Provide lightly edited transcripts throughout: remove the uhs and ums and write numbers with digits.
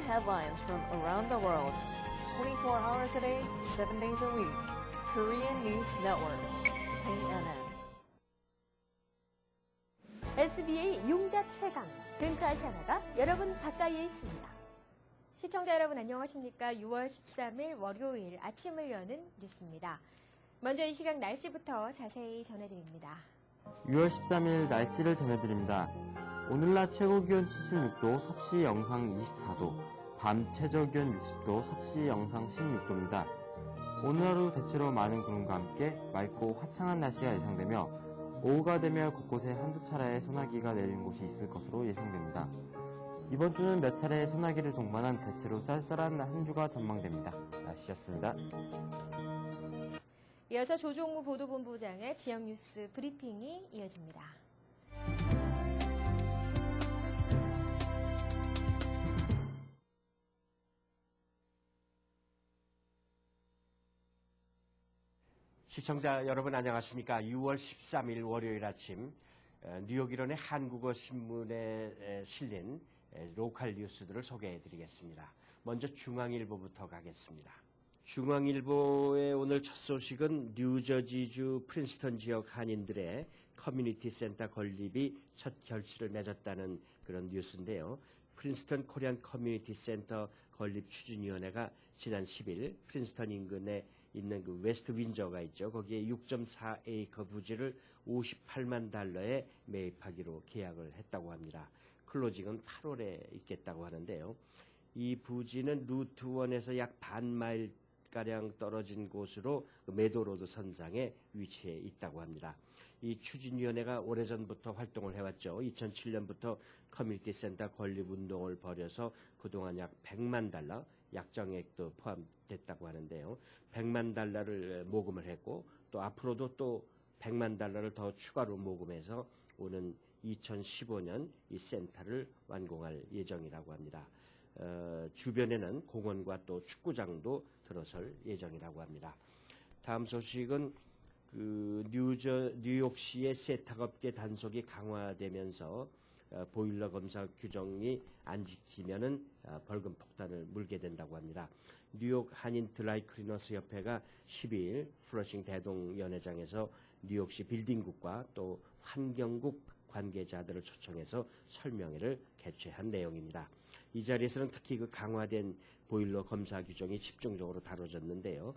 headlines from around the world. 24 hours a day, 7 days a week. Korean News Network, KNN. SBA 용작 최강, 근크아시아나가 여러분 가까이에 있습니다. 시청자 여러분 안녕하십니까? 6월 13일 월요일 아침을 여는 뉴스입니다. 먼저 이 시각 날씨부터 자세히 전해드립니다. 6월 13일 날씨를 전해드립니다. 오늘 낮 최고기온 76도, 섭씨 영상 24도, 밤 최저기온 60도, 섭씨 영상 16도입니다. 오늘 하루 대체로 많은 구름과 함께 맑고 화창한 날씨가 예상되며 오후가 되면 곳곳에 한두 차례의 소나기가 내리는 곳이 있을 것으로 예상됩니다. 이번 주는 몇 차례의 소나기를 동반한 대체로 쌀쌀한 한 주가 전망됩니다. 날씨였습니다. 이어서 조종우 보도본부장의 지역 뉴스 브리핑이 이어집니다. 시청자 여러분 안녕하십니까? 6월 13일 월요일 아침 뉴욕 일원의 한국어 신문에 실린 로컬 뉴스들을 소개해드리겠습니다. 먼저 중앙일보부터 가겠습니다. 중앙일보의 오늘 첫 소식은 뉴저지주 프린스턴 지역 한인들의 커뮤니티 센터 건립이 첫 결실을 맺었다는 그런 뉴스인데요. 프린스턴 코리안 커뮤니티 센터 건립 추진위원회가 지난 10일 프린스턴 인근에 있는 그 웨스트 윈저가 있죠. 거기에 6.4에이커 부지를 58만 달러에 매입하기로 계약을 했다고 합니다. 클로징은 8월에 있겠다고 하는데요. 이 부지는 루트 1에서 약 반마일 가량 떨어진 곳으로 메도로드 선상에 위치해 있다고 합니다. 이 추진위원회가 오래전부터 활동을 해왔죠. 2007년부터 커뮤니티 센터 건립 운동을 벌여서 그동안 약 100만 달러, 약정액도 포함됐다고 하는데요. 100만 달러를 모금을 했고 또 앞으로도 또 100만 달러를 더 추가로 모금해서 오는 2015년 이 센터를 완공할 예정이라고 합니다. 주변에는 공원과 또 축구장도 들어설 예정이라고 합니다. 다음 소식은 뉴욕시의 세탁업계 단속이 강화되면서 보일러 검사 규정이 안 지키면은 벌금 폭탄을 물게 된다고 합니다. 뉴욕 한인 드라이클리너스 협회가 12일 플러싱 대동연회장에서 뉴욕시 빌딩국과 또 환경국 관계자들을 초청해서 설명회를 개최한 내용입니다. 이 자리에서는 특히 그 강화된 보일러 검사 규정이 집중적으로 다뤄졌는데요.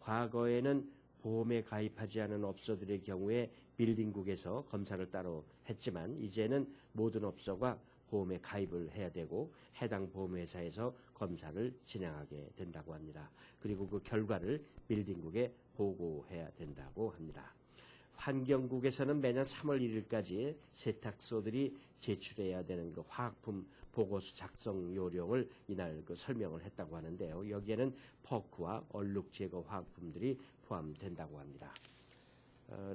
과거에는 보험에 가입하지 않은 업소들의 경우에 빌딩국에서 검사를 따로 했지만 이제는 모든 업소가 보험에 가입을 해야 되고 해당 보험회사에서 검사를 진행하게 된다고 합니다. 그리고 그 결과를 빌딩국에 보고해야 된다고 합니다. 환경국에서는 매년 3월 1일까지 세탁소들이 제출해야 되는 그 화학품 보고서 작성 요령을 이날 설명을 했다고 하는데요. 여기에는 퍼크와 얼룩 제거 화학품들이 포함된다고 합니다.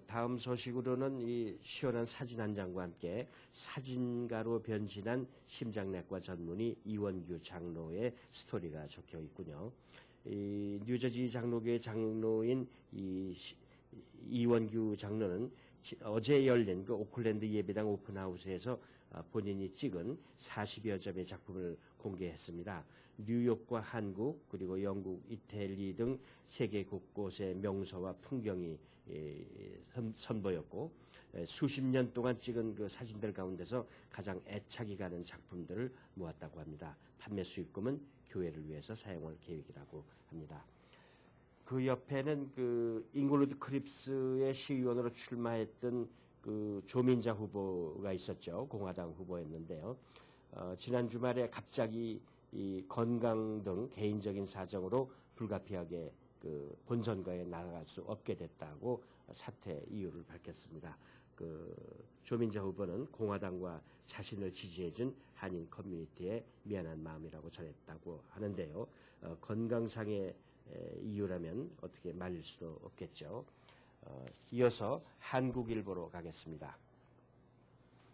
다음 소식으로는 이 시원한 사진 한 장과 함께 사진가로 변신한 심장내과 전문의 이원규 장로의 스토리가 적혀 있군요. 이 뉴저지 장로교회 장로인 이원규 장로는 어제 열린 그 오클랜드 예배당 오픈하우스에서 본인이 찍은 40여 점의 작품을 공개했습니다. 뉴욕과 한국 그리고 영국, 이태리 등 세계 곳곳의 명소와 풍경이 선보였고 수십 년 동안 찍은 그 사진들 가운데서 가장 애착이 가는 작품들을 모았다고 합니다. 판매 수익금은 교회를 위해서 사용할 계획이라고 합니다. 그 옆에는 그 잉글루드 크립스의 시의원으로 출마했던 그 조민자 후보가 있었죠. 공화당 후보였는데요. 지난 주말에 갑자기 이 건강 등 개인적인 사정으로 불가피하게 그 본선거에 나아갈 수 없게 됐다고 사퇴 이유를 밝혔습니다. 그 조민자 후보는 공화당과 자신을 지지해준 한인 커뮤니티에 미안한 마음이라고 전했다고 하는데요. 건강상의 이유라면 어떻게 말릴 수도 없겠죠. 이어서 한국일보로 가겠습니다.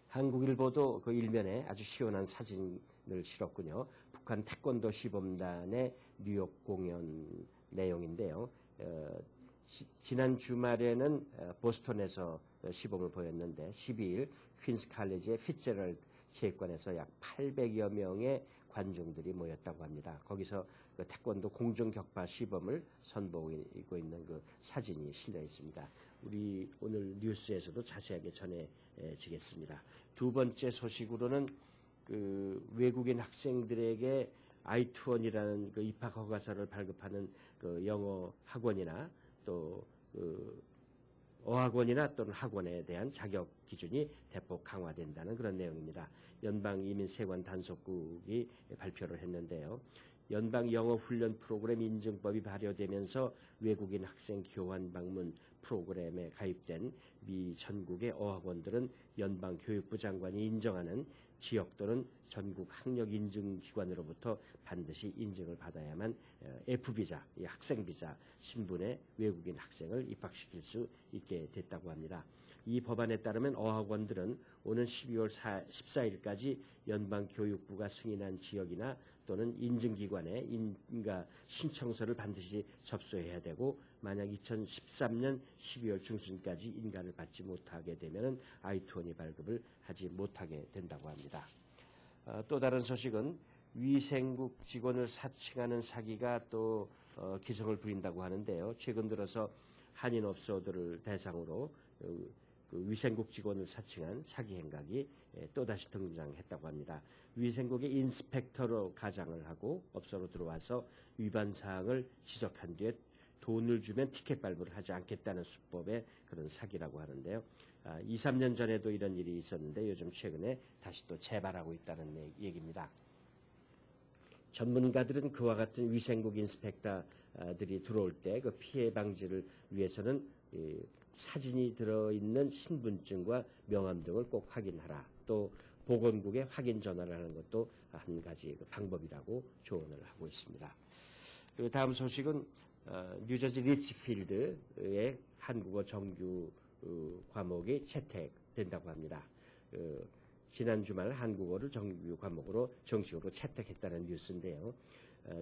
한국일보도 그 일면에 아주 시원한 사진을 실었군요. 북한 태권도 시범단의 뉴욕 공연 내용인데요. 지난 주말에는 보스턴에서 시범을 보였는데 12일 퀸스 칼리지의 피츠제럴드 체육관에서 약 800여 명의 관중들이 모였다고 합니다. 거기서 그 태권도 공중격파 시범을 선보이고 있는 그 사진이 실려 있습니다. 우리 오늘 뉴스에서도 자세하게 전해지겠습니다. 두 번째 소식으로는 그 외국인 학생들에게 I-2원이라는 그 입학 허가서를 발급하는 그 영어 학원이나 또 그 어학원이나 또는 학원에 대한 자격 기준이 대폭 강화된다는 그런 내용입니다. 연방이민세관 단속국이 발표를 했는데요. 연방 영어 훈련 프로그램 인증법이 발효되면서 외국인 학생 교환 방문 프로그램에 가입된 미 전국의 어학원들은 연방 교육부 장관이 인정하는 지역 또는 전국 학력 인증 기관으로부터 반드시 인증을 받아야만 F비자, 학생비자 신분의 외국인 학생을 입학시킬 수 있게 됐다고 합니다. 이 법안에 따르면 어학원들은 오는 12월 14일까지 연방교육부가 승인한 지역이나 또는 인증기관에 인가 신청서를 반드시 접수해야 되고 만약 2013년 12월 중순까지 인가를 받지 못하게 되면 I-2원이 발급을 하지 못하게 된다고 합니다. 또 다른 소식은 위생국 직원을 사칭하는 사기가 또 기승을 부린다고 하는데요. 최근 들어서 한인업소들을 대상으로 그 위생국 직원을 사칭한 사기 행각이 또다시 등장했다고 합니다. 위생국의 인스펙터로 가장을 하고 업소로 들어와서 위반 사항을 지적한 뒤에 돈을 주면 티켓 발부를 하지 않겠다는 수법의 그런 사기라고 하는데요. 2, 3년 전에도 이런 일이 있었는데 요즘 최근에 다시 또 재발하고 있다는 얘기입니다. 전문가들은 그와 같은 위생국 인스펙터들이 들어올 때 그 피해 방지를 위해서는 사진이 들어있는 신분증과 명함 등을 꼭 확인하라. 또 보건국에 확인 전화를 하는 것도 한 가지 방법이라고 조언을 하고 있습니다. 그 다음 소식은 뉴저지 리치필드의 한국어 정규 과목이 채택된다고 합니다. 지난 주말 한국어를 정규 과목으로 정식으로 채택했다는 뉴스인데요.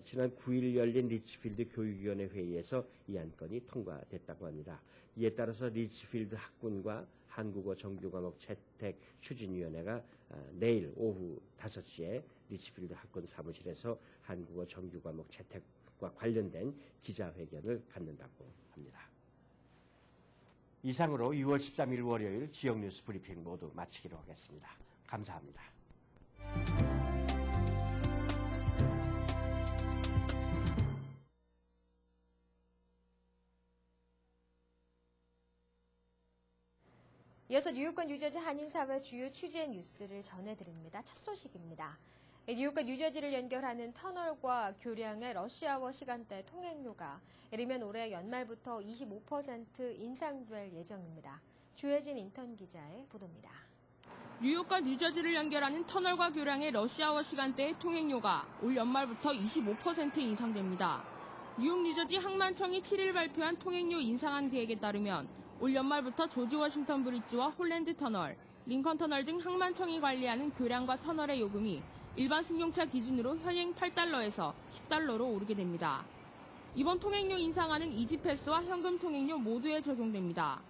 지난 9일 열린 리치필드 교육위원회 회의에서 이 안건이 통과됐다고 합니다. 이에 따라서 리치필드 학군과 한국어 정규 과목 채택 추진위원회가 내일 오후 5시에 리치필드 학군 사무실에서 한국어 정규 과목 채택과 관련된 기자회견을 갖는다고 합니다. 이상으로 6월 13일 월요일 지역 뉴스 브리핑 모두 마치기로 하겠습니다. 감사합니다. 이어서 뉴욕과 뉴저지 한인사회 주요 취재 뉴스를 전해드립니다. 첫 소식입니다. 뉴욕과 뉴저지를 연결하는 터널과 교량의 러시아워 시간대 통행료가 이르면 올해 연말부터 25% 인상될 예정입니다. 주혜진 인턴 기자의 보도입니다. 뉴욕과 뉴저지를 연결하는 터널과 교량의 러시아워 시간대의 통행료가 올 연말부터 25% 인상됩니다. 뉴욕 뉴저지 항만청이 7일 발표한 통행료 인상안 계획에 따르면 올 연말부터 조지 워싱턴 브리지와 홀랜드 터널, 링컨 터널 등 항만청이 관리하는 교량과 터널의 요금이 일반 승용차 기준으로 현행 $8에서 $10로 오르게 됩니다. 이번 통행료 인상안은 이지패스와 현금 통행료 모두에 적용됩니다.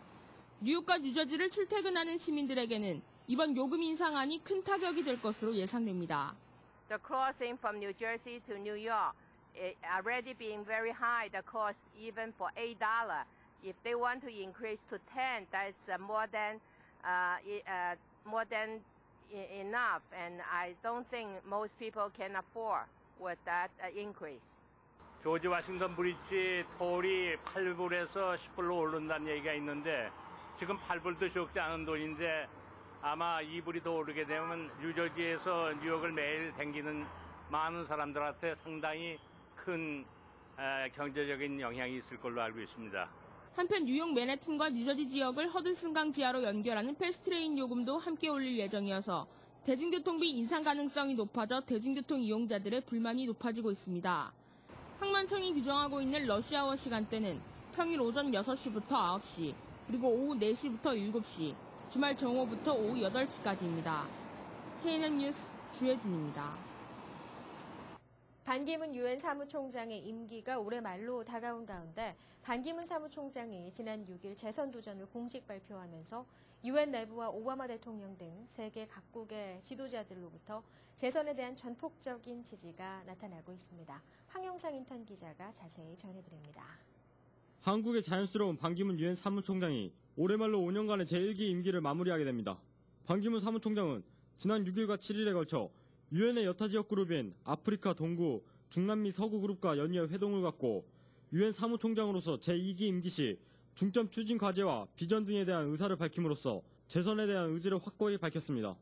뉴욕과 뉴저지를 출퇴근하는 시민들에게는 이번 요금 인상안이 큰 타격이 될 것으로 예상됩니다. The crossing from New Jersey to New York is already being very high. The cost even for $8. If they want to increase to 10, that's more than enough, and I don't think most people can afford with that increase. 조지 워싱턴 브리지 톨이 8불에서 10불로 오른다는 얘기가 있는데 지금 8불도 적지 않은 돈인데 아마 2불이 더 오르게 되면 뉴저지에서 뉴욕을 매일 다니는 많은 사람들한테 상당히 큰 경제적인 영향이 있을 걸로 알고 있습니다. 한편 뉴욕 맨해튼과 뉴저지 지역을 허드슨강 지하로 연결하는 패스트레인 요금도 함께 올릴 예정이어서 대중교통비 인상 가능성이 높아져 대중교통 이용자들의 불만이 높아지고 있습니다. 항만청이 규정하고 있는 러시아워 시간대는 평일 오전 6시부터 9시, 그리고 오후 4시부터 7시, 주말 정오부터 오후 8시까지입니다. KNN 뉴스 주혜진입니다. 반기문 유엔 사무총장의 임기가 올해 말로 다가온 가운데 반기문 사무총장이 지난 6일 재선 도전을 공식 발표하면서 유엔 내부와 오바마 대통령 등 세계 각국의 지도자들로부터 재선에 대한 전폭적인 지지가 나타나고 있습니다. 황영상 인턴 기자가 자세히 전해드립니다. 한국의 자연스러운 반기문 유엔 사무총장이 올해 말로 5년간의 제1기 임기를 마무리하게 됩니다. 반기문 사무총장은 지난 6일과 7일에 걸쳐 유엔의 여타 지역 그룹인 아프리카 동구, 중남미 서구 그룹과 연이어 회동을 갖고 유엔 사무총장으로서 제2기 임기 시 중점 추진 과제와 비전 등에 대한 의사를 밝힘으로써 재선에 대한 의지를 확고히 밝혔습니다.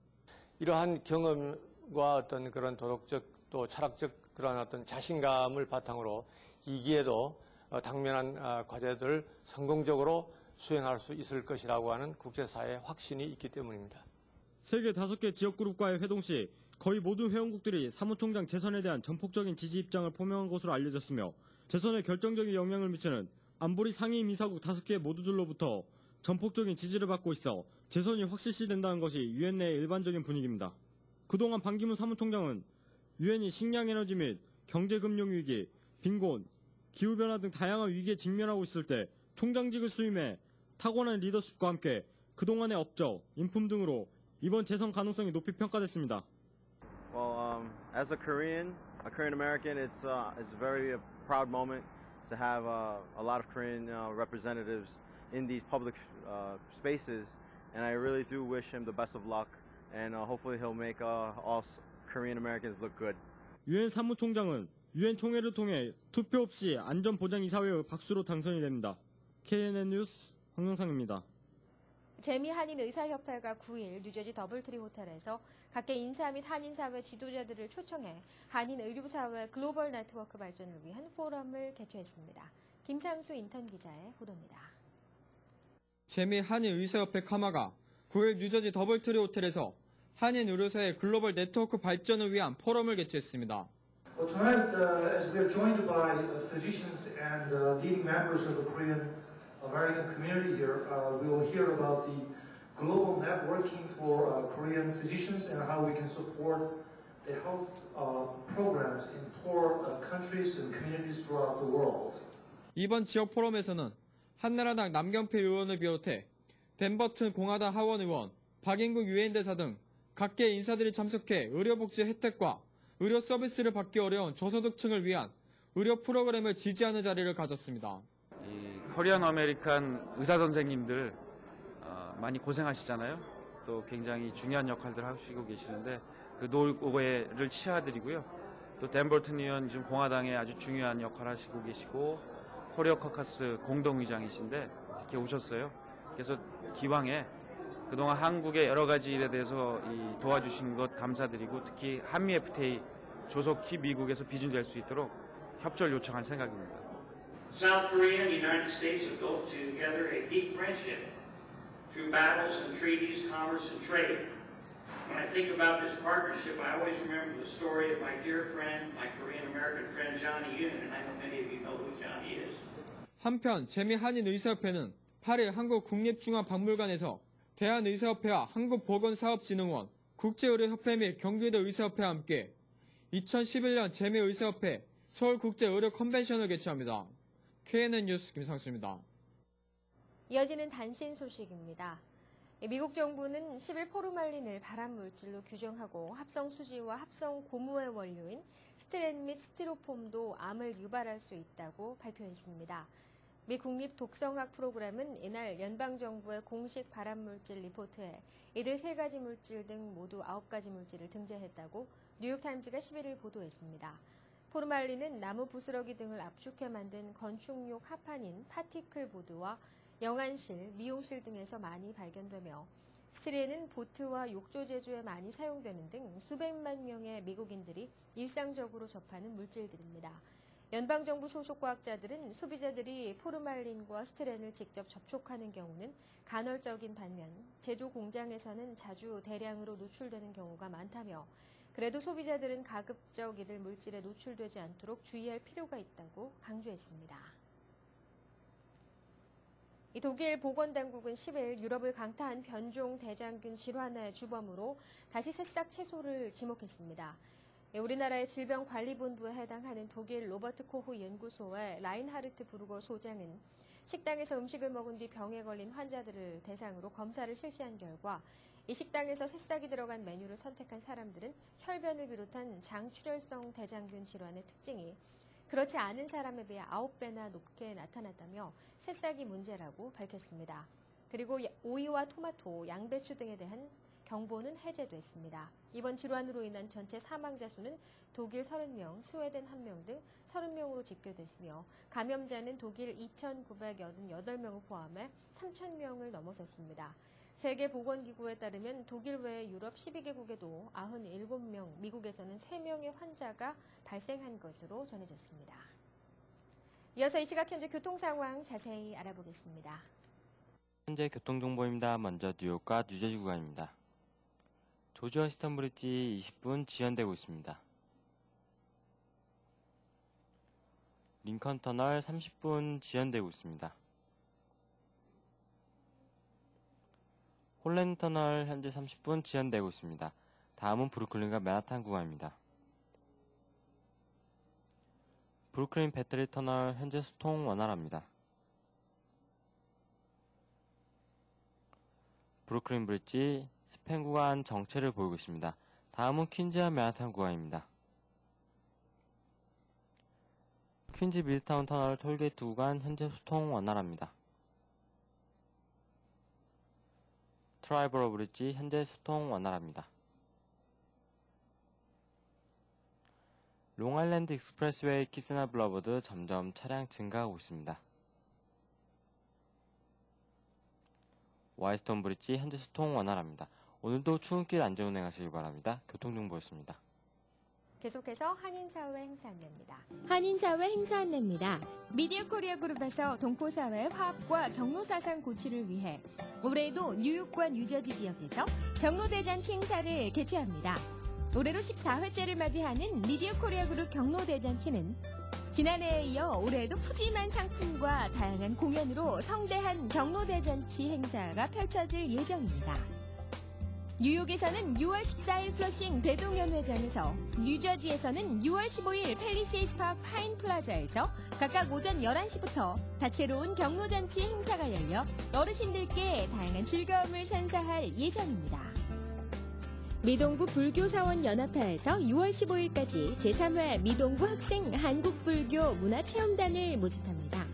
이러한 경험과 어떤 그런 도덕적 또 철학적 그런 어떤 자신감을 바탕으로 2기에도 당면한 과제들을 성공적으로 수행할 수 있을 것이라고 하는 국제사회의 확신이 있기 때문입니다. 세계 5개 지역 그룹과의 회동 시 거의 모든 회원국들이 사무총장 재선에 대한 전폭적인 지지 입장을 표명한 것으로 알려졌으며 재선에 결정적인 영향을 미치는 안보리 상임이사국 5개 모두들로부터 전폭적인 지지를 받고 있어 재선이 확실시된다는 것이 유엔 내의 일반적인 분위기입니다. 그동안 반기문 사무총장은 유엔이 식량에너지 및 경제금융위기, 빈곤, 기후변화 등 다양한 위기에 직면하고 있을 때 총장직을 수임해 타고난 리더십과 함께 그동안의 업적, 인품 등으로 이번 재선 가능성이 높이 평가됐습니다. Well, as a Korean American, it's a very proud moment to have a lot of Korean representatives in these public spaces, and I really do wish him the best of luck, and hopefully he'll make all Korean Americans look good. 유엔 사무총장은 유엔 총회를 통해 투표 없이 안전보장이사회의 박수로 당선이 됩니다. KNN 뉴스 황영상입니다. 재미한인의사협회가 9일 뉴저지 더블트리 호텔에서 각계 인사 및 한인사회 지도자들을 초청해 한인의료사회 글로벌 네트워크 발전을 위한 포럼을 개최했습니다. 김창수 인턴 기자의 보도입니다. 재미한인의사협회 카마가 9일 뉴저지 더블트리 호텔에서 한인의료사회 글로벌 네트워크 발전을 위한 포럼을 개최했습니다. Well, tonight, as we are joined by physicians and leading members of the Korean American community here, we will hear about the global networking for Korean physicians and how we can support the health programs in poor countries and communities throughout the world. 이번 지역 포럼에서는 한나라당 남경필 의원을 비롯해 댄버튼 공화당 하원 의원, 박인국 유엔 대사 등 각계 인사들이 참석해 의료복지 혜택과 의료 서비스를 받기 어려운 저소득층을 위한 의료 프로그램을 지지하는 자리를 가졌습니다. 코리안 아메리칸 의사 선생님들 많이 고생하시잖아요. 또 굉장히 중요한 역할들 하시고 계시는데 그 노고를 치하드리고요. 또 댄버튼 의원 지금 공화당에 아주 중요한 역할 하시고 계시고 코리아 커커스 공동의장이신데 이렇게 오셨어요. 그래서 기왕에 그동안 한국의 여러 가지 일에 대해서 도와주신 것 감사드리고 특히 한미 FTA 조속히 미국에서 비준될 수 있도록 협조를 요청할 생각입니다. South Korea and the United States have built together a deep friendship through battles and treaties, commerce and trade. When I think about this partnership, I always remember the story of my dear friend, my Korean American friend Johnny Yoon, and I know many of you know who Johnny is. 한편 재미한인의사협회는 8일 한국국립중앙박물관에서 대한의사협회와 한국보건사업진흥원, 국제의료협회 및 경기도 의사협회와 함께 2011년 재미의사협회 서울국제의료 컨벤션을 개최합니다. KNN 뉴스 김상수입니다. 이어지는 단신 소식입니다. 미국 정부는 10일 포르말린을 발암물질로 규정하고 합성 수지와 합성 고무의 원료인 스티렌 및 스티로폼도 암을 유발할 수 있다고 발표했습니다. 미 국립독성학 프로그램은 이날 연방정부의 공식 발암물질 리포트에 이들 3가지 물질 등 모두 9가지 물질을 등재했다고 뉴욕타임즈가 11일 보도했습니다. 포르말린은 나무 부스러기 등을 압축해 만든 건축용 합판인 파티클 보드와 영안실, 미용실 등에서 많이 발견되며 스티렌은 보트와 욕조 제조에 많이 사용되는 등 수백만 명의 미국인들이 일상적으로 접하는 물질들입니다. 연방정부 소속 과학자들은 소비자들이 포르말린과 스티렌을 직접 접촉하는 경우는 간헐적인 반면 제조 공장에서는 자주 대량으로 노출되는 경우가 많다며 그래도 소비자들은 가급적 이들 물질에 노출되지 않도록 주의할 필요가 있다고 강조했습니다. 독일 보건당국은 10일 유럽을 강타한 변종 대장균 질환의 주범으로 다시 새싹 채소를 지목했습니다. 우리나라의 질병관리본부에 해당하는 독일 로버트 코흐 연구소의 라인하르트 부르거 소장은 식당에서 음식을 먹은 뒤 병에 걸린 환자들을 대상으로 검사를 실시한 결과 이 식당에서 새싹이 들어간 메뉴를 선택한 사람들은 혈변을 비롯한 장출혈성 대장균 질환의 특징이 그렇지 않은 사람에 비해 9배나 높게 나타났다며 새싹이 문제라고 밝혔습니다. 그리고 오이와 토마토, 양배추 등에 대한 경보는 해제됐습니다. 이번 질환으로 인한 전체 사망자 수는 독일 30명, 스웨덴 1명 등 30명으로 집계됐으며 감염자는 독일 2,988명을 포함해 3,000명을 넘어섰습니다. 세계보건기구에 따르면 독일 외 유럽 12개국에도 97명, 미국에서는 3명의 환자가 발생한 것으로 전해졌습니다. 이어서 이 시각 현재 교통 상황 자세히 알아보겠습니다. 현재 교통정보입니다. 먼저 뉴욕과 뉴저지 구간입니다. 조지 워싱턴 브릿지 20분 지연되고 있습니다. 링컨 터널 30분 지연되고 있습니다. 홀랜드 터널 현재 30분 지연되고 있습니다. 다음은 브루클린과 맨하탄 구간입니다. 브루클린 배터리 터널 현재 소통 원활합니다. 브루클린 브릿지 스팬 구간 정체를 보이고 있습니다. 다음은 퀸즈와 맨하탄 구간입니다. 퀸즈 미드타운 터널 톨게이트 구간 현재 소통 원활합니다. 트라이버로 브릿지 현재 소통 원활합니다. 롱아일랜드 익스프레스웨이 키스나 블러버드 점점 차량 증가하고 있습니다. 와이스톤 브릿지 현재 소통 원활합니다. 오늘도 출근길 안전운행하시길 바랍니다. 교통정보였습니다. 계속해서 한인사회 행사 안내입니다. 한인사회 행사 안내입니다. 미디어 코리아 그룹에서 동포사회 화합과 경로사상 고취를 위해 올해에도 뉴욕과 뉴저지 지역에서 경로대잔치 행사를 개최합니다. 올해로 14회째를 맞이하는 미디어 코리아 그룹 경로대잔치는 지난해에 이어 올해에도 푸짐한 상품과 다양한 공연으로 성대한 경로대잔치 행사가 펼쳐질 예정입니다. 뉴욕에서는 6월 14일 플러싱 대동연회장에서, 뉴저지에서는 6월 15일 팰리세이드 파크 파인 플라자에서 각각 오전 11시부터 다채로운 경로잔치 행사가 열려 어르신들께 다양한 즐거움을 선사할 예정입니다. 미동부 불교사원연합회에서 6월 15일까지 제3회 미동부 학생 한국불교 문화체험단을 모집합니다.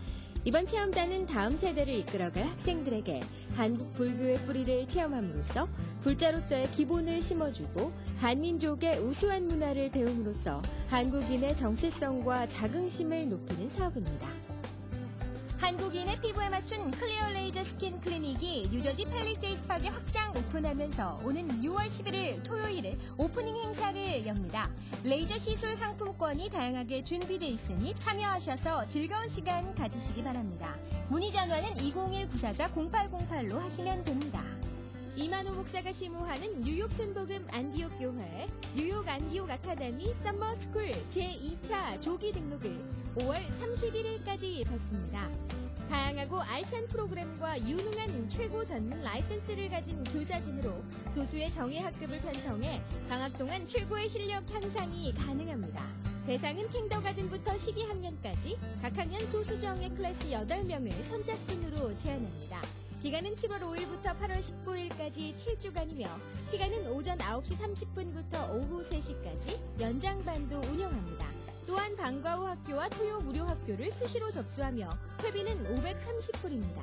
이번 체험단은 다음 세대를 이끌어갈 학생들에게 한국 불교의 뿌리를 체험함으로써 불자로서의 기본을 심어주고 한민족의 우수한 문화를 배움으로써 한국인의 정체성과 자긍심을 높이는 사업입니다. 한국인의 피부에 맞춘 클리어 레이저 스킨 클리닉이 뉴저지 팰리세이드 파크에 확장 오픈하면서 오는 6월 11일 토요일에 오프닝 행사를 엽니다. 레이저 시술 상품권이 다양하게 준비되어 있으니 참여하셔서 즐거운 시간 가지시기 바랍니다. 문의 전화는 201-944-0808로 하시면 됩니다. 이만호 목사가 심호하는 뉴욕 순복음 안디옥 교회 뉴욕 안디옥 아카데미 썸머스쿨 제2차 조기 등록을 5월 31일까지 받습니다. 다양하고 알찬 프로그램과 유능한 최고 전문 라이센스를 가진 교사진으로 소수의 정예 학급을 편성해 방학 동안 최고의 실력 향상이 가능합니다. 대상은 kindergarten부터 12학년까지 각 학년 소수정예 클래스 8명을 선착순으로 제한합니다. 기간은 7월 5일부터 8월 19일까지 7주간이며 시간은 오전 9시 30분부터 오후 3시까지 연장반도 운영합니다. 또한 방과 후 학교와 토요 무료 학교를 수시로 접수하며 회비는 530불입니다.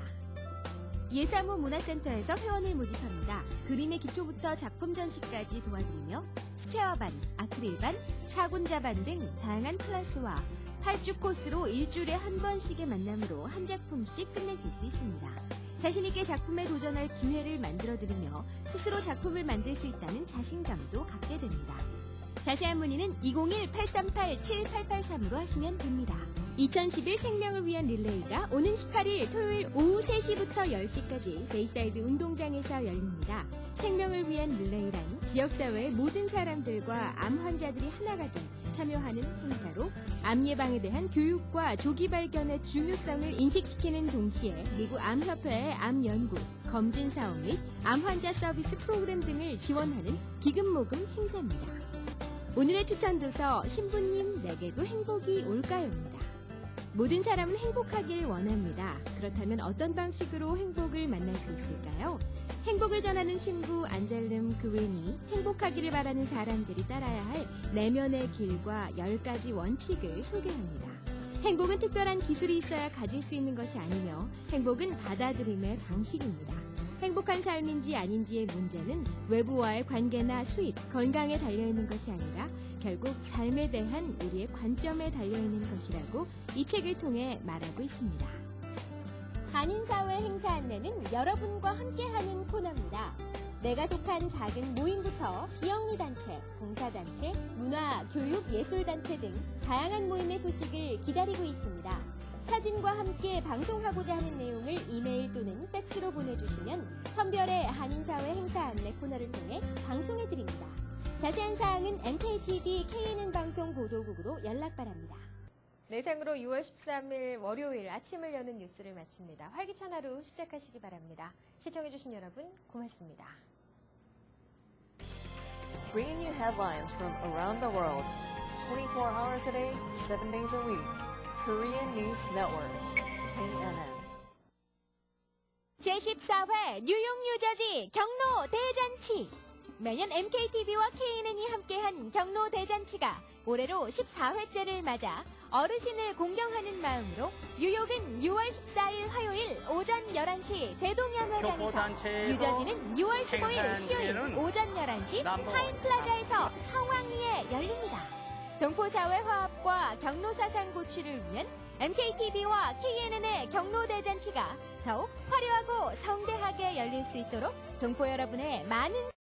예사무 문화센터에서 회원을 모집합니다. 그림의 기초부터 작품 전시까지 도와드리며 수채화반, 아크릴반, 사군자반 등 다양한 클래스와 8주 코스로 일주일에 한 번씩의 만남으로 한 작품씩 끝내실 수 있습니다. 자신있게 작품에 도전할 기회를 만들어드리며 스스로 작품을 만들 수 있다는 자신감도 갖게 됩니다. 자세한 문의는 201-838-7883으로 하시면 됩니다. 2011 생명을 위한 릴레이가 오는 18일 토요일 오후 3시부터 10시까지 베이사이드 운동장에서 열립니다. 생명을 위한 릴레이란 지역사회의 모든 사람들과 암 환자들이 하나가 돼 참여하는 행사로 암 예방에 대한 교육과 조기 발견의 중요성을 인식시키는 동시에 미국 암협회의 암 연구, 검진 사업 및 암 환자 서비스 프로그램 등을 지원하는 기금 모금 행사입니다. 오늘의 추천 도서 신부님 내게도 행복이 올까요입니다. 모든 사람은 행복하길 원합니다. 그렇다면 어떤 방식으로 행복을 만날 수 있을까요? 행복을 전하는 신부 안젤름 그린이 행복하기를 바라는 사람들이 따라야 할 내면의 길과 10가지 원칙을 소개합니다. 행복은 특별한 기술이 있어야 가질 수 있는 것이 아니며 행복은 받아들임의 방식입니다. 행복한 삶인지 아닌지의 문제는 외부와의 관계나 수입, 건강에 달려있는 것이 아니라 결국 삶에 대한 우리의 관점에 달려있는 것이라고 이 책을 통해 말하고 있습니다. 한인사회 행사 안내는 여러분과 함께하는 코너입니다. 내가 속한 작은 모임부터 비영리단체, 봉사단체, 문화, 교육, 예술단체 등 다양한 모임의 소식을 기다리고 있습니다. 사진과 함께 방송하고자 하는 내용을 이메일 또는 팩스로 보내주시면 선별의 한인사회 행사 안내 코너를 통해 방송해드립니다. 자세한 사항은 MKTV KNN 방송 보도국으로 연락 바랍니다. 네, 이상으로 6월 13일 월요일 아침을 여는 뉴스를 마칩니다. 활기찬 하루 시작하시기 바랍니다. 시청해주신 여러분 고맙습니다. Bringing you headlines from around the world, 24 hours a day, 7 days a week. Korean News Network, KNN. 제14회 뉴욕 뉴저지 경로 대잔치. 매년 MKTV와 KNN이 함께한 경로 대잔치가 올해로 14회째를 맞아 어르신을 공경하는 마음으로 뉴욕은 6월 14일 화요일 오전 11시 대동연회장에서, 뉴저지는 6월 15일 수요일 오전 11시 하인플라자에서 성황리에 열립니다. 동포사회 화합과 경로사상 고취를 위한 MKTV와 KNN의 경로대잔치가 더욱 화려하고 성대하게 열릴 수 있도록 동포 여러분의 많은